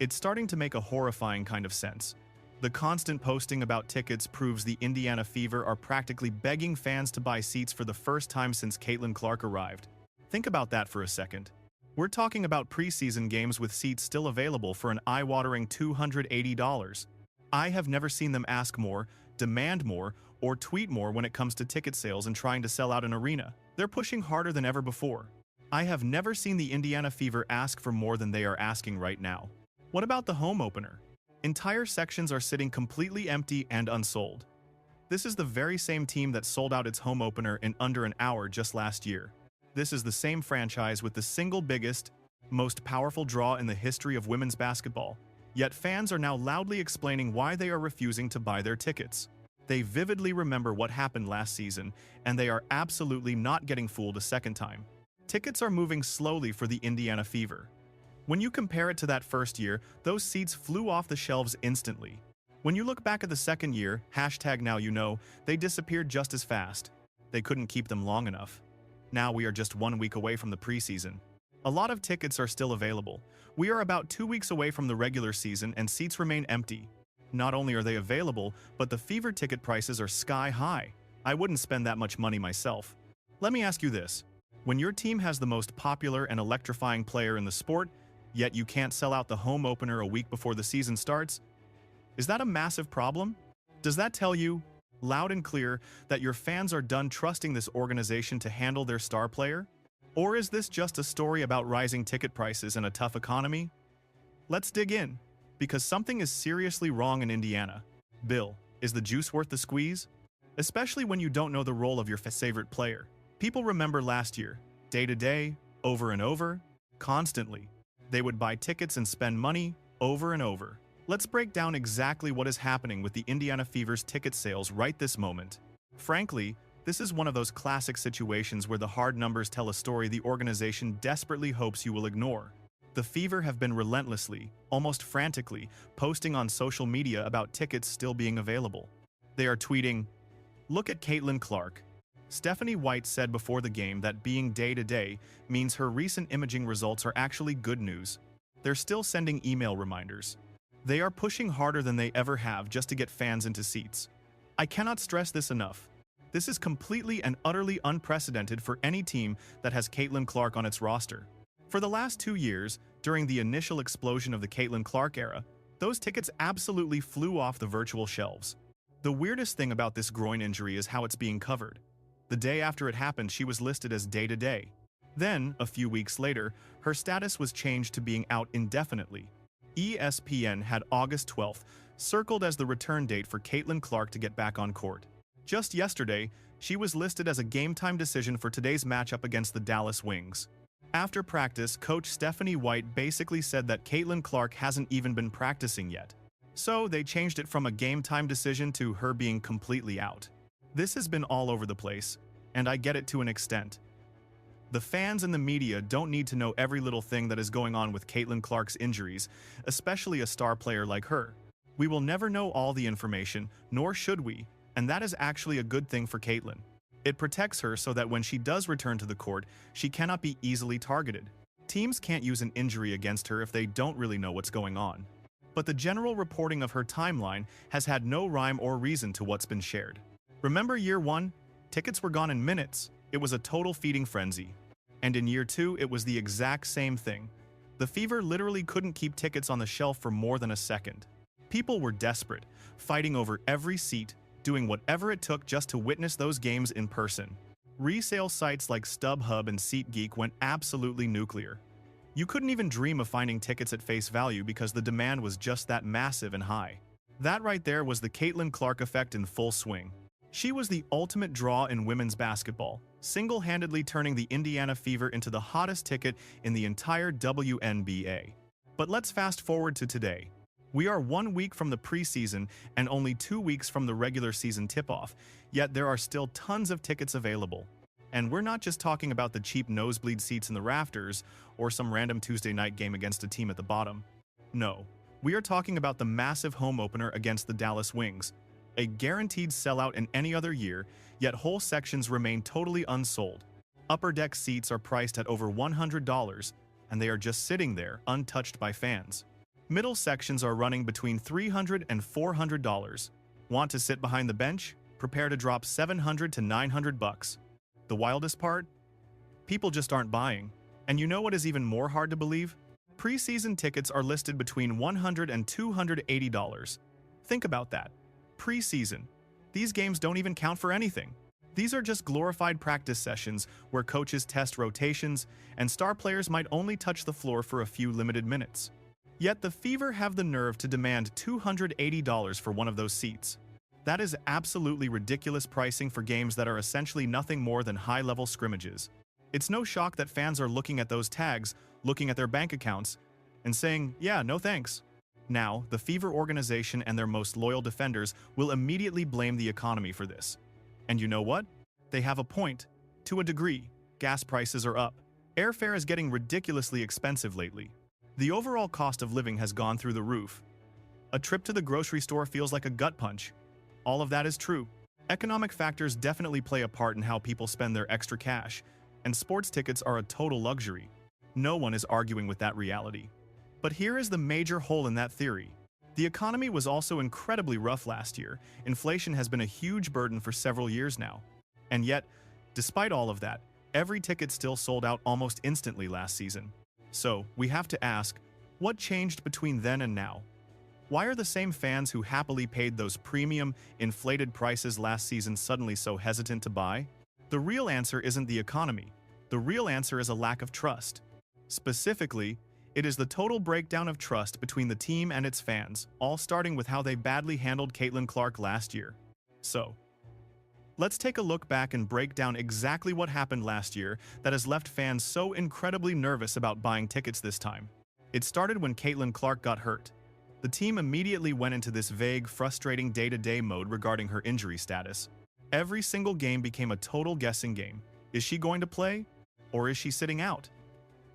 It's starting to make a horrifying kind of sense. The constant posting about tickets proves the Indiana Fever are practically begging fans to buy seats for the first time since Caitlin Clark arrived. Think about that for a second. We're talking about preseason games with seats still available for an eye-watering $280. I have never seen them ask more, demand more, or tweet more when it comes to ticket sales and trying to sell out an arena. They're pushing harder than ever before. I have never seen the Indiana Fever ask for more than they are asking right now. What about the home opener? Entire sections are sitting completely empty and unsold. This is the very same team that sold out its home opener in under an hour just last year. This is the same franchise with the single biggest, most powerful draw in the history of women's basketball. Yet fans are now loudly explaining why they are refusing to buy their tickets. They vividly remember what happened last season, and they are absolutely not getting fooled a second time. Tickets are moving slowly for the Indiana Fever. When you compare it to that first year, those seats flew off the shelves instantly. When you look back at the second year, #NowYouKnow, they disappeared just as fast. They couldn't keep them long enough. Now we are just 1 week away from the preseason. A lot of tickets are still available. We are about 2 weeks away from the regular season and seats remain empty. Not only are they available, but the Fever ticket prices are sky high. I wouldn't spend that much money myself. Let me ask you this. When your team has the most popular and electrifying player in the sport, yet you can't sell out the home opener a week before the season starts, is that a massive problem? Does that tell you, loud and clear, that your fans are done trusting this organization to handle their star player? Or is this just a story about rising ticket prices and a tough economy? Let's dig in, because something is seriously wrong in Indiana. Bill, is the juice worth the squeeze? Especially when you don't know the role of your favorite player. People remember last year, day to day, over and over, constantly. They would buy tickets and spend money over and over. Let's break down exactly what is happening with the Indiana Fever's ticket sales right this moment. Frankly, this is one of those classic situations where the hard numbers tell a story the organization desperately hopes you will ignore. The Fever have been relentlessly, almost frantically, posting on social media about tickets still being available. They are tweeting, "Look at Caitlin Clark." Stephanie White said before the game that being day-to-day means her recent imaging results are actually good news. They're still sending email reminders. They are pushing harder than they ever have just to get fans into seats. I cannot stress this enough. This is completely and utterly unprecedented for any team that has Caitlin Clark on its roster. For the last 2 years, during the initial explosion of the Caitlin Clark era, those tickets absolutely flew off the virtual shelves. The weirdest thing about this groin injury is how it's being covered. The day after it happened, she was listed as day-to-day. Then, a few weeks later, her status was changed to being out indefinitely. ESPN had August 12th circled as the return date for Caitlin Clark to get back on court. Just yesterday, she was listed as a game-time decision for today's matchup against the Dallas Wings. After practice, coach Stephanie White basically said that Caitlin Clark hasn't even been practicing yet. So they changed it from a game-time decision to her being completely out. This has been all over the place, and I get it to an extent. The fans and the media don't need to know every little thing that is going on with Caitlin Clark's injuries, especially a star player like her. We will never know all the information, nor should we, and that is actually a good thing for Caitlin. It protects her so that when she does return to the court, she cannot be easily targeted. Teams can't use an injury against her if they don't really know what's going on. But the general reporting of her timeline has had no rhyme or reason to what's been shared. Remember year 1? Tickets were gone in minutes. It was a total feeding frenzy. And in year 2, it was the exact same thing. The Fever literally couldn't keep tickets on the shelf for more than a second. People were desperate, fighting over every seat, doing whatever it took just to witness those games in person. Resale sites like StubHub and SeatGeek went absolutely nuclear. You couldn't even dream of finding tickets at face value because the demand was just that massive and high. That right there was the Caitlin Clark effect in full swing. She was the ultimate draw in women's basketball, single-handedly turning the Indiana Fever into the hottest ticket in the entire WNBA. But let's fast forward to today. We are 1 week from the preseason and only 2 weeks from the regular season tip-off, yet there are still tons of tickets available. And we're not just talking about the cheap nosebleed seats in the rafters or some random Tuesday night game against a team at the bottom. No, we are talking about the massive home opener against the Dallas Wings, a guaranteed sellout in any other year, yet whole sections remain totally unsold. Upper deck seats are priced at over $100, and they are just sitting there, untouched by fans. Middle sections are running between $300 and $400. Want to sit behind the bench? Prepare to drop $700 to $900. The wildest part? People just aren't buying. And you know what is even more hard to believe? Preseason tickets are listed between $100 and $280. Think about that. Preseason. These games don't even count for anything. These are just glorified practice sessions where coaches test rotations and star players might only touch the floor for a few limited minutes. Yet the Fever have the nerve to demand $280 for one of those seats. That is absolutely ridiculous pricing for games that are essentially nothing more than high-level scrimmages. It's no shock that fans are looking at those tags, looking at their bank accounts, and saying, yeah, no thanks. Now, the Fever organization and their most loyal defenders will immediately blame the economy for this. And you know what? They have a point. To a degree, gas prices are up. Airfare is getting ridiculously expensive lately. The overall cost of living has gone through the roof. A trip to the grocery store feels like a gut punch. All of that is true. Economic factors definitely play a part in how people spend their extra cash, and sports tickets are a total luxury. No one is arguing with that reality. But here is the major hole in that theory. The economy was also incredibly rough last year. Inflation has been a huge burden for several years now. And yet, despite all of that, every ticket still sold out almost instantly last season. So, we have to ask, what changed between then and now? Why are the same fans who happily paid those premium, inflated prices last season suddenly so hesitant to buy? The real answer isn't the economy. The real answer is a lack of trust. Specifically, it is the total breakdown of trust between the team and its fans, all starting with how they badly handled Caitlin Clark last year. So, let's take a look back and break down exactly what happened last year that has left fans so incredibly nervous about buying tickets this time. It started when Caitlin Clark got hurt. The team immediately went into this vague, frustrating day-to-day mode regarding her injury status. Every single game became a total guessing game. Is she going to play? Or is she sitting out?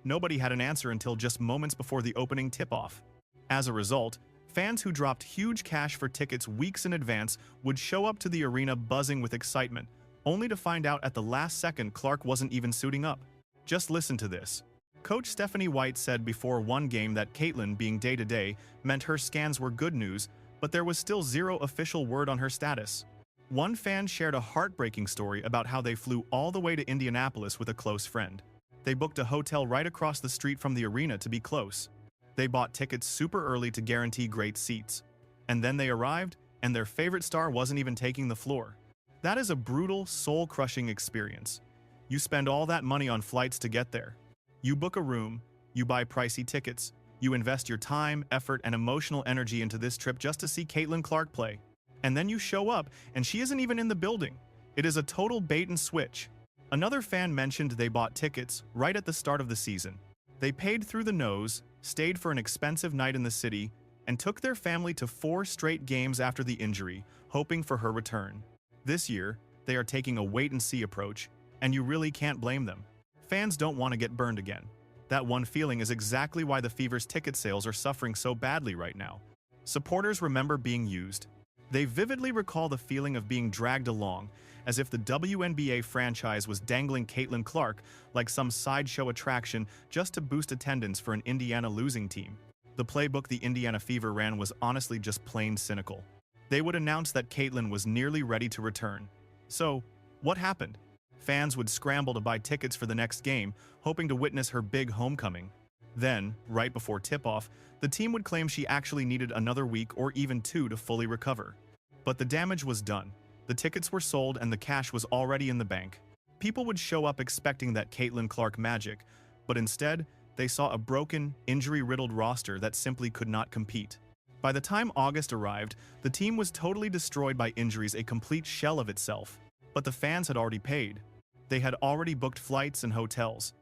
Nobody had an answer until just moments before the opening tip-off. As a result, fans who dropped huge cash for tickets weeks in advance would show up to the arena buzzing with excitement, only to find out at the last second Clark wasn't even suiting up. Just listen to this. Coach Stephanie White said before one game that Caitlin being day-to-day meant her scans were good news, but there was still zero official word on her status. One fan shared a heartbreaking story about how they flew all the way to Indianapolis with a close friend. They booked a hotel right across the street from the arena to be close. They bought tickets super early to guarantee great seats. And then they arrived, and their favorite star wasn't even taking the floor. That is a brutal, soul-crushing experience. You spend all that money on flights to get there. You book a room, you buy pricey tickets, you invest your time, effort, and emotional energy into this trip just to see Caitlin Clark play. And then you show up, and she isn't even in the building. It is a total bait and switch. Another fan mentioned they bought tickets right at the start of the season. They paid through the nose, stayed for an expensive night in the city, and took their family to 4 straight games after the injury, hoping for her return. This year, they are taking a wait-and-see approach, and you really can't blame them. Fans don't want to get burned again. That one feeling is exactly why the Fever's ticket sales are suffering so badly right now. Supporters remember being used. They vividly recall the feeling of being dragged along, as if the WNBA franchise was dangling Caitlin Clark like some sideshow attraction just to boost attendance for an Indiana losing team. The playbook the Indiana Fever ran was honestly just plain cynical. They would announce that Caitlin was nearly ready to return. So, what happened? Fans would scramble to buy tickets for the next game, hoping to witness her big homecoming. Then, right before tip-off, the team would claim she actually needed another week or even 2 to fully recover. But the damage was done. The tickets were sold and the cash was already in the bank. People would show up expecting that Caitlin Clark magic, but instead, they saw a broken, injury-riddled roster that simply could not compete. By the time August arrived, the team was totally destroyed by injuries, a complete shell of itself. But the fans had already paid. They had already booked flights and hotels.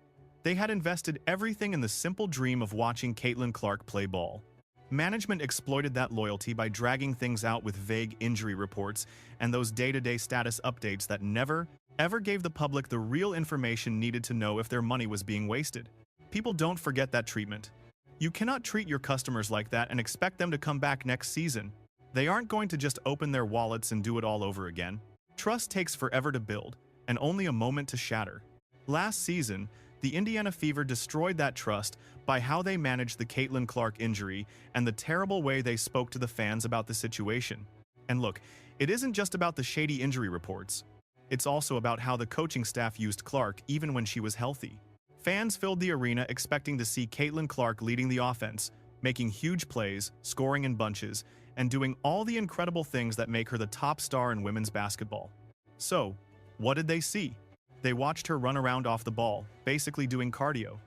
They had invested everything in the simple dream of watching Caitlin Clark play ball. Management exploited that loyalty by dragging things out with vague injury reports and those day-to-day status updates that never, ever gave the public the real information needed to know if their money was being wasted. People don't forget that treatment. You cannot treat your customers like that and expect them to come back next season. They aren't going to just open their wallets and do it all over again. Trust takes forever to build, and only a moment to shatter. Last season, The Indiana Fever destroyed that trust by how they managed the Caitlin Clark injury and the terrible way they spoke to the fans about the situation. And look, it isn't just about the shady injury reports. It's also about how the coaching staff used Clark even when she was healthy. Fans filled the arena expecting to see Caitlin Clark leading the offense, making huge plays, scoring in bunches, and doing all the incredible things that make her the top star in women's basketball. So, what did they see? They watched her run around off the ball, basically doing cardio.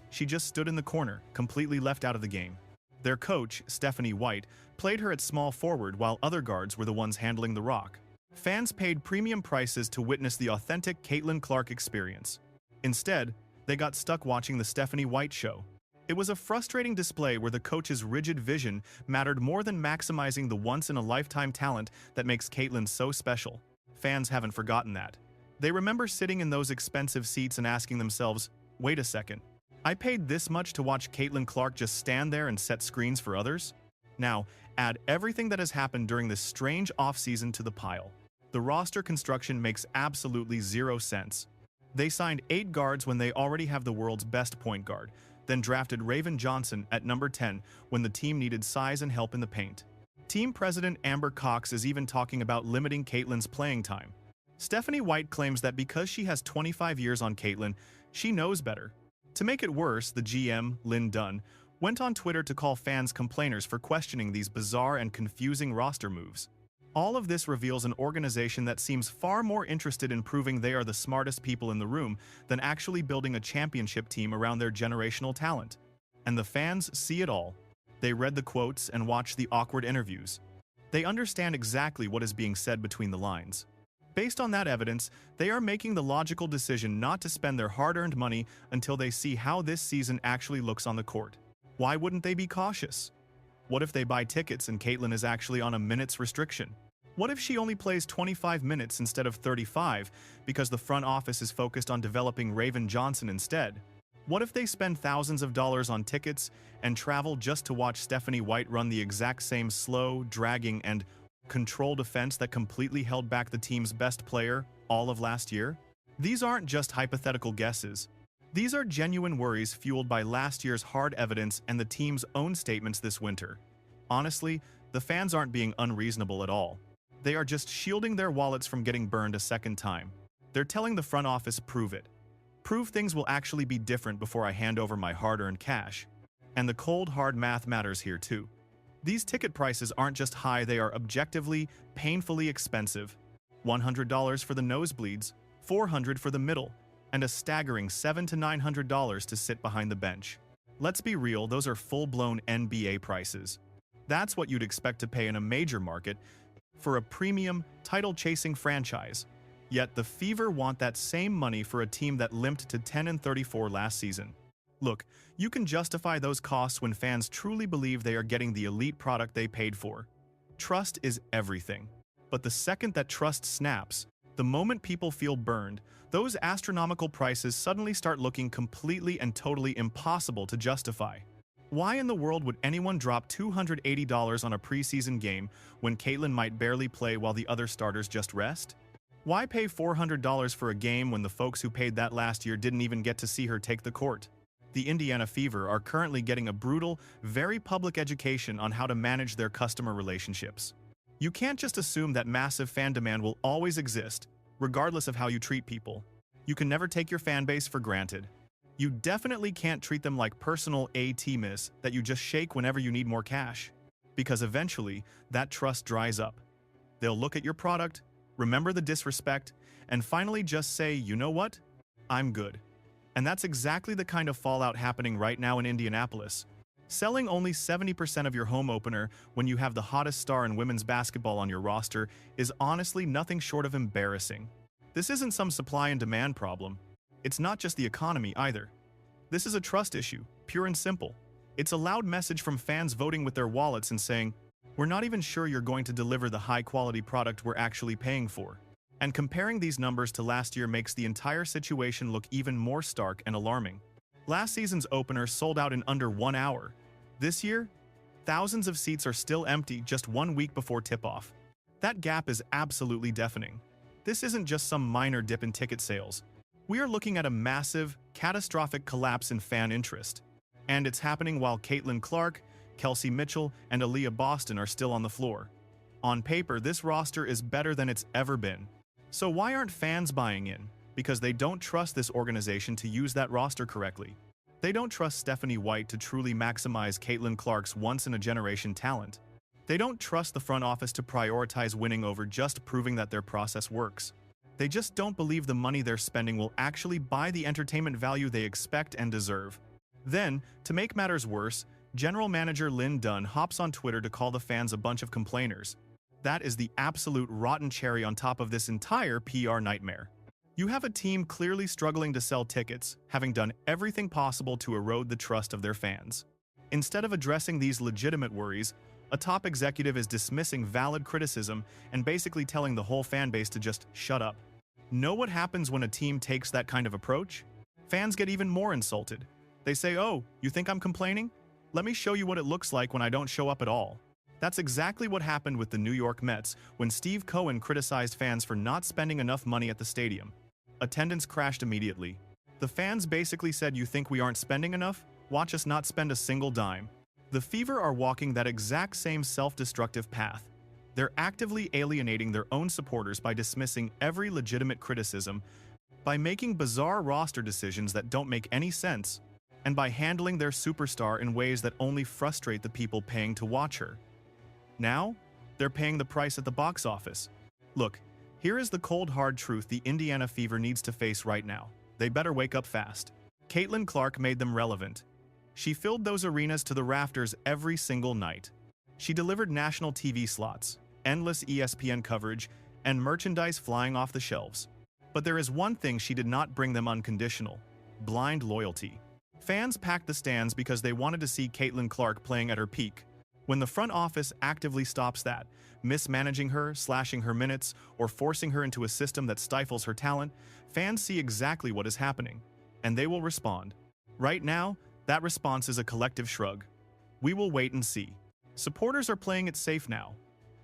She just stood in the corner, completely left out of the game. Their coach, Stephanie White, played her at small forward while other guards were the ones handling the rock. Fans paid premium prices to witness the authentic Caitlin Clark experience. Instead, they got stuck watching the Stephanie White show. It was a frustrating display where the coach's rigid vision mattered more than maximizing the once-in-a-lifetime talent that makes Caitlin so special. Fans haven't forgotten that. They remember sitting in those expensive seats and asking themselves, wait a second, I paid this much to watch Caitlin Clark just stand there and set screens for others? Now, add everything that has happened during this strange offseason to the pile. The roster construction makes absolutely zero sense. They signed 8 guards when they already have the world's best point guard, then drafted Raven Johnson at number 10 when the team needed size and help in the paint. Team president Amber Cox is even talking about limiting Caitlin's playing time. Stephanie White claims that because she has 25 years on Caitlin, she knows better. To make it worse, the GM, Lynn Dunn, went on Twitter to call fans complainers for questioning these bizarre and confusing roster moves. All of this reveals an organization that seems far more interested in proving they are the smartest people in the room than actually building a championship team around their generational talent. And the fans see it all. They read the quotes and watched the awkward interviews. They understand exactly what is being said between the lines. Based on that evidence, they are making the logical decision not to spend their hard-earned money until they see how this season actually looks on the court. Why wouldn't they be cautious? What if they buy tickets and Caitlin is actually on a minutes restriction? What if she only plays 25 minutes instead of 35 because the front office is focused on developing Raven Johnson instead? What if they spend thousands of dollars on tickets and travel just to watch Stephanie White run the exact same slow, dragging, and controlled offense that completely held back the team's best player all of last year? These aren't just hypothetical guesses. These are genuine worries fueled by last year's hard evidence and the team's own statements this winter. Honestly, the fans aren't being unreasonable at all. They are just shielding their wallets from getting burned a second time. They're telling the front office, prove it. Prove things will actually be different before I hand over my hard-earned cash. And the cold, hard math matters here too. These ticket prices aren't just high, they are objectively, painfully expensive. $100 for the nosebleeds, $400 for the middle, and a staggering $700 to $900 to sit behind the bench. Let's be real, those are full-blown NBA prices. That's what you'd expect to pay in a major market for a premium, title-chasing franchise. Yet the Fever want that same money for a team that limped to 10-34 last season. Look, you can justify those costs when fans truly believe they are getting the elite product they paid for. Trust is everything. But the second that trust snaps, the moment people feel burned, those astronomical prices suddenly start looking completely and totally impossible to justify. Why in the world would anyone drop $280 on a preseason game when Caitlin might barely play while the other starters just rest? Why pay $400 for a game when the folks who paid that last year didn't even get to see her take the court? The Indiana Fever are currently getting a brutal, very public education on how to manage their customer relationships. You can't just assume that massive fan demand will always exist, regardless of how you treat people. You can never take your fan base for granted. You definitely can't treat them like personal ATMs that you just shake whenever you need more cash. Because eventually, that trust dries up. They'll look at your product, remember the disrespect, and finally just say, you know what? I'm good. And that's exactly the kind of fallout happening right now in Indianapolis. Selling only 70% of your home opener when you have the hottest star in women's basketball on your roster is honestly nothing short of embarrassing. This isn't some supply and demand problem. It's not just the economy either. This is a trust issue, pure and simple. It's a loud message from fans voting with their wallets and saying, we're not even sure you're going to deliver the high-quality product we're actually paying for. And comparing these numbers to last year makes the entire situation look even more stark and alarming. Last season's opener sold out in under 1 hour. This year, thousands of seats are still empty just 1 week before tip-off. That gap is absolutely deafening. This isn't just some minor dip in ticket sales. We are looking at a massive, catastrophic collapse in fan interest. And it's happening while Caitlin Clark, Kelsey Mitchell, and Aaliyah Boston are still on the floor. On paper, this roster is better than it's ever been. So why aren't fans buying in? Because they don't trust this organization to use that roster correctly. They don't trust Stephanie White to truly maximize Caitlin Clark's once-in-a-generation talent. They don't trust the front office to prioritize winning over just proving that their process works. They just don't believe the money they're spending will actually buy the entertainment value they expect and deserve. Then, to make matters worse, General Manager Lynn Dunn hops on Twitter to call the fans a bunch of complainers. That is the absolute rotten cherry on top of this entire PR nightmare. You have a team clearly struggling to sell tickets, having done everything possible to erode the trust of their fans. Instead of addressing these legitimate worries, a top executive is dismissing valid criticism and basically telling the whole fan base to just shut up. Know what happens when a team takes that kind of approach? Fans get even more insulted. They say, "Oh, you think I'm complaining? Let me show you what it looks like when I don't show up at all." That's exactly what happened with the New York Mets when Steve Cohen criticized fans for not spending enough money at the stadium. Attendance crashed immediately. The fans basically said, "You think we aren't spending enough? Watch us not spend a single dime." The Fever are walking that exact same self-destructive path. They're actively alienating their own supporters by dismissing every legitimate criticism, by making bizarre roster decisions that don't make any sense, and by handling their superstar in ways that only frustrate the people paying to watch her. Now, they're paying the price at the box office. Look, here is the cold hard truth the Indiana Fever needs to face right now. They better wake up fast. Caitlin Clark made them relevant. She filled those arenas to the rafters every single night. She delivered national TV slots, endless ESPN coverage, and merchandise flying off the shelves. But there is one thing she did not bring them: unconditional, blind loyalty. Fans packed the stands because they wanted to see Caitlin Clark playing at her peak. When the front office actively stops that, mismanaging her, slashing her minutes, or forcing her into a system that stifles her talent, fans see exactly what is happening, and they will respond. Right now, that response is a collective shrug. We will wait and see. Supporters are playing it safe now.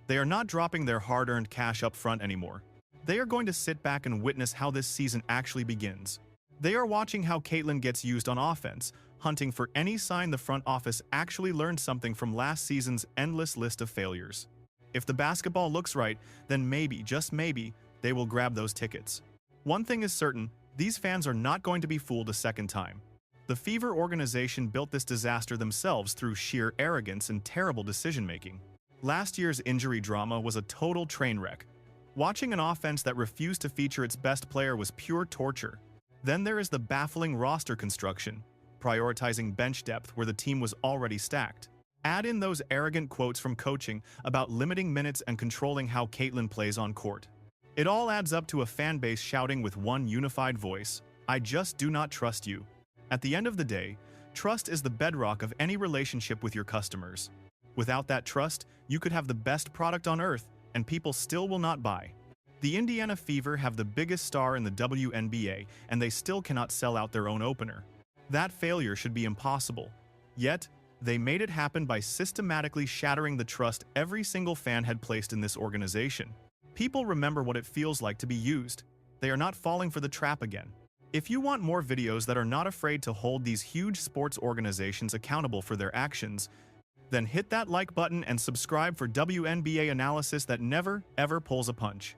They are not dropping their hard-earned cash up front anymore. They are going to sit back and witness how this season actually begins. They are watching how Caitlin gets used on offense, hunting for any sign the front office actually learned something from last season's endless list of failures. If the basketball looks right, then maybe, just maybe, they will grab those tickets. One thing is certain, these fans are not going to be fooled a second time. The Fever organization built this disaster themselves through sheer arrogance and terrible decision-making. Last year's injury drama was a total train wreck. Watching an offense that refused to feature its best player was pure torture. Then there is the baffling roster construction, prioritizing bench depth where the team was already stacked. Add in those arrogant quotes from coaching about limiting minutes and controlling how Caitlin plays on court. It all adds up to a fan base shouting with one unified voice, "I just do not trust you." At the end of the day, trust is the bedrock of any relationship with your customers. Without that trust, you could have the best product on earth, and people still will not buy. The Indiana Fever have the biggest star in the WNBA, and they still cannot sell out their own opener. That failure should be impossible. Yet, they made it happen by systematically shattering the trust every single fan had placed in this organization. People remember what it feels like to be used. They are not falling for the trap again. If you want more videos that are not afraid to hold these huge sports organizations accountable for their actions, then hit that like button and subscribe for WNBA analysis that never, ever pulls a punch.